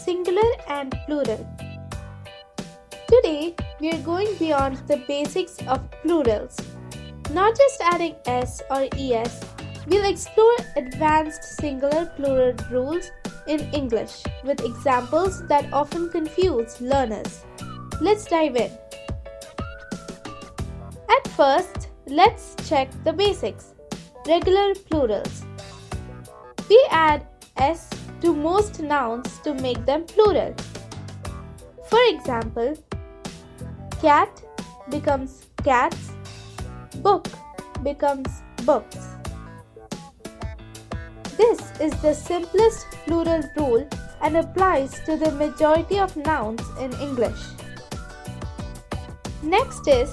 singular and plural. Today, we are going beyond the basics of plurals. Not just adding s or es, we'll explore advanced singular plural rules in English with examples that often confuse learners. Let's dive in. At first, let's check the basics. Regular plurals. We add s to most nouns to make them plural. For example, cat becomes cats, book becomes books. This is the simplest plural rule and applies to the majority of nouns in English. Next is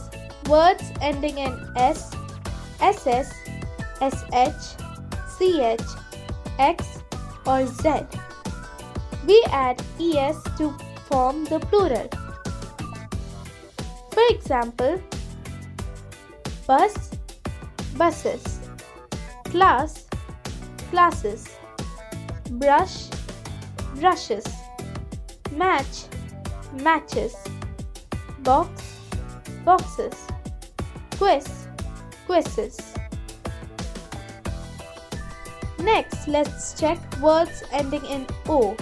words ending in s, ss, sh, ch, x or z. We add es to form the plural. For example, bus, buses, class, classes, brush, brushes, match, matches, box, boxes, quiz, quizzes. Next, let's check words ending in o.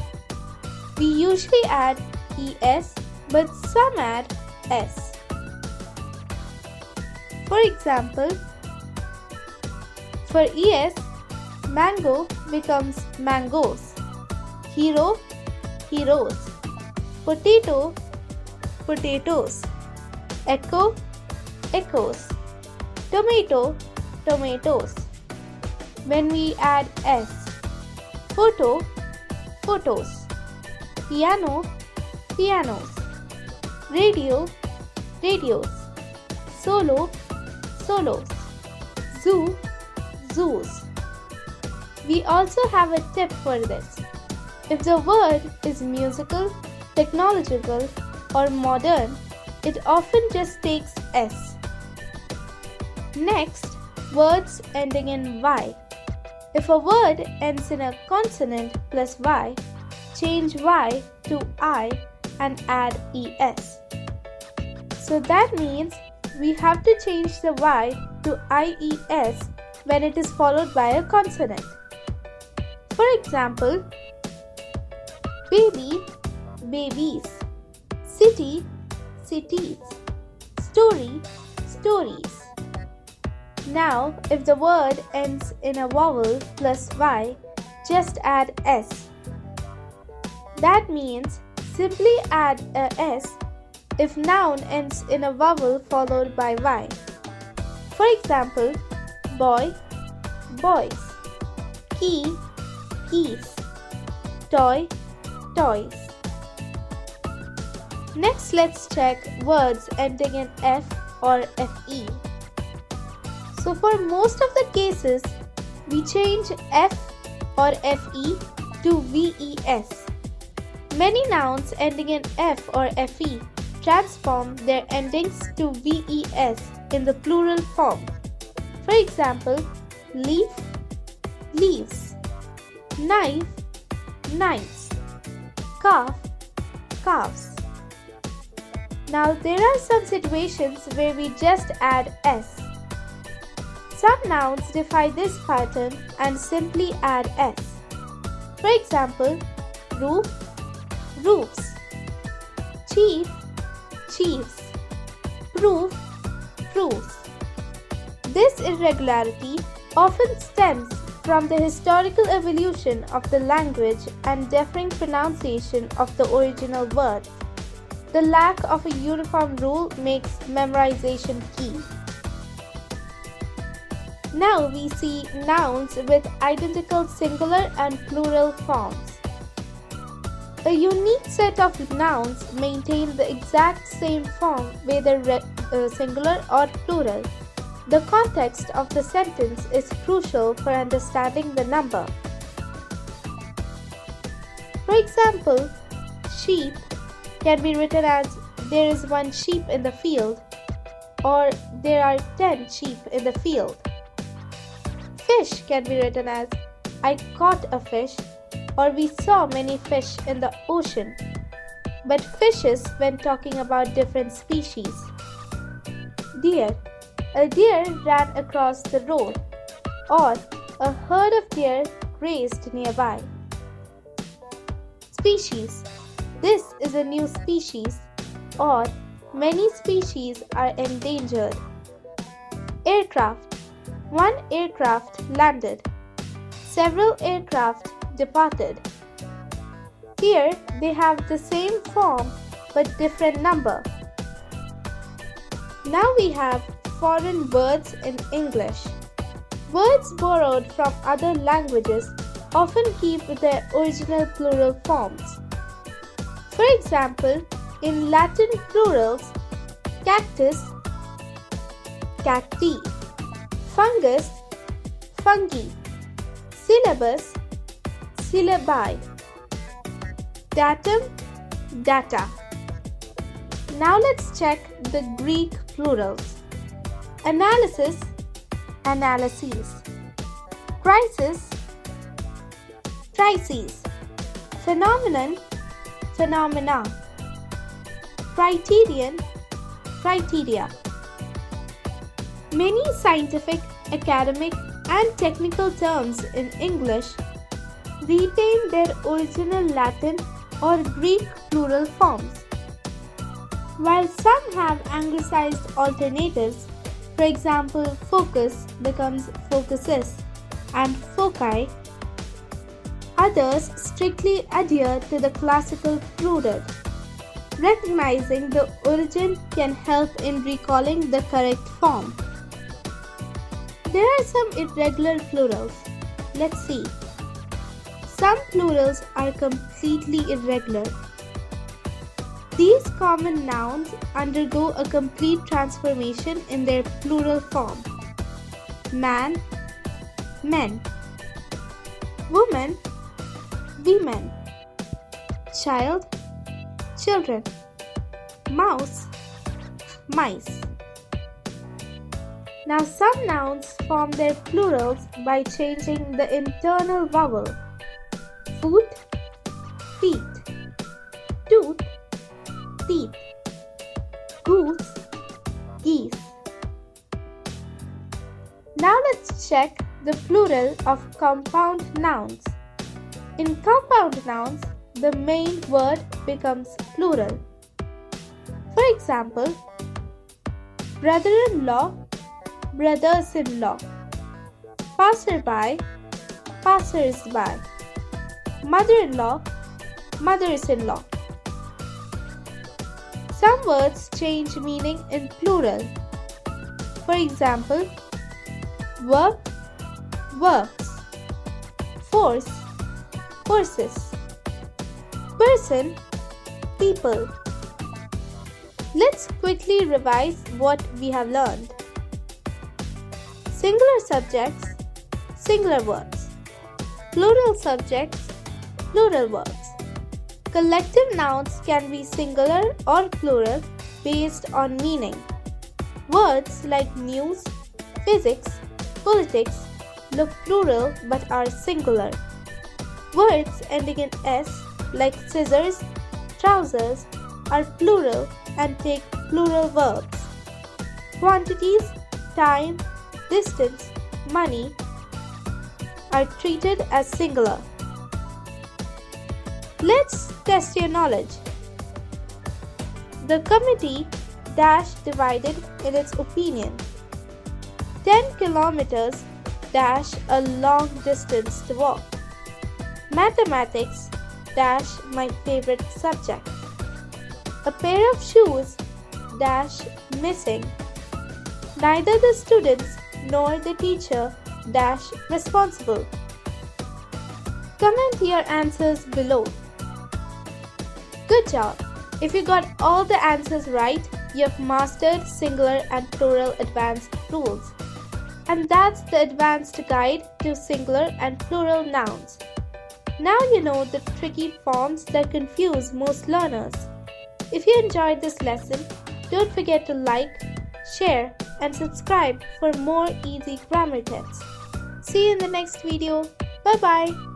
We usually add es, but some add s. For example, for es, mango becomes mangoes, hero, heroes, potato, potatoes, echo, echoes, tomato, tomatoes. When we add s, photo, photos, piano, pianos, radio, radios, solo, solos, zoo, zoos. We also have a tip for this. If the word is musical, technological, or modern, it often just takes s. Next, words ending in y. If a word ends in a consonant plus y, change y to I and add es. So that means we have to change the y to ies when it is followed by a consonant. For example, baby, babies, city, cities, story, stories. Now, if the word ends in a vowel plus y, just add s. That means simply add a s if noun ends in a vowel followed by y. For example, boy, boys, key, keys, toy, toys. Next, let's check words ending in f or fe. So for most of the cases, we change f or fe to ves. Many nouns ending in f or fe transform their endings to ves in the plural form. For example, leaf, leaves, knife, knives, calf, calves. Now there are some situations where we just add s. Some nouns defy this pattern and simply add s. For example, roof, roofs, chief, chiefs, proof, proofs. This irregularity often stems from the historical evolution of the language and differing pronunciation of the original word. The lack of a uniform rule makes memorization key. Now we see nouns with identical singular and plural forms. A unique set of nouns maintain the exact same form whether singular or plural. The context of the sentence is crucial for understanding the number. For example, sheep can be written as there is one sheep in the field or there are 10 sheep in the field. Fish can be written as I caught a fish or we saw many fish in the ocean, but fishes when talking about different species. Deer. A deer ran across the road, or a herd of deer grazed nearby. Species. This is a new species, or many species are endangered. Aircraft. One aircraft landed. Several aircraft departed. Here they have the same form but different number. Now we have foreign words in English. Words borrowed from other languages often keep their original plural forms. For example, in Latin plurals, cactus, cacti, fungus, fungi, syllabus, syllabi, datum, data. Now let's check the Greek plurals. Analysis, analyses. Crisis, crises. Phenomenon, phenomena. Criterion, criteria. Many scientific, academic, and technical terms in English retain their original Latin or Greek plural forms, while some have anglicized alternatives. For example, focus becomes focuses and foci. Others strictly adhere to the classical plural. Recognizing the origin can help in recalling the correct form. There are some irregular plurals. Let's see. Some plurals are completely irregular. These common nouns undergo a complete transformation in their plural form. Man, men. Woman, women. Child, children. Mouse, mice. Now some nouns form their plurals by changing the internal vowel. Foot, feet. Tooth, teeth. Goose, geese. Now let's check the plural of compound nouns. In compound nouns, the main word becomes plural. For example, brother-in-law, brothers-in-law. Passerby, passers-by. Mother-in-law, mothers-in-law. Some words change meaning in plural. For example, work, works. Force, forces. Person, people. Let's quickly revise what we have learned. Singular subjects, singular verbs. Plural subjects, plural verbs. Collective nouns can be singular or plural based on meaning. Words like news, physics, politics look plural but are singular. Words ending in s like scissors, trousers are plural and take plural verbs. Quantities, time, distance, money are treated as singular. Let's test your knowledge. The committee dash divided in its opinion. 10 kilometers dash a long distance to walk. Mathematics dash my favorite subject. A pair of shoes dash missing. Neither the students nor the teacher dash responsible. Comment your answers below. Good job! If you got all the answers right, you have mastered singular and plural advanced rules. And that's the advanced guide to singular and plural nouns. Now you know the tricky forms that confuse most learners. If you enjoyed this lesson, don't forget to like, share, and subscribe for more easy grammar tips. See you in the next video. Bye-bye.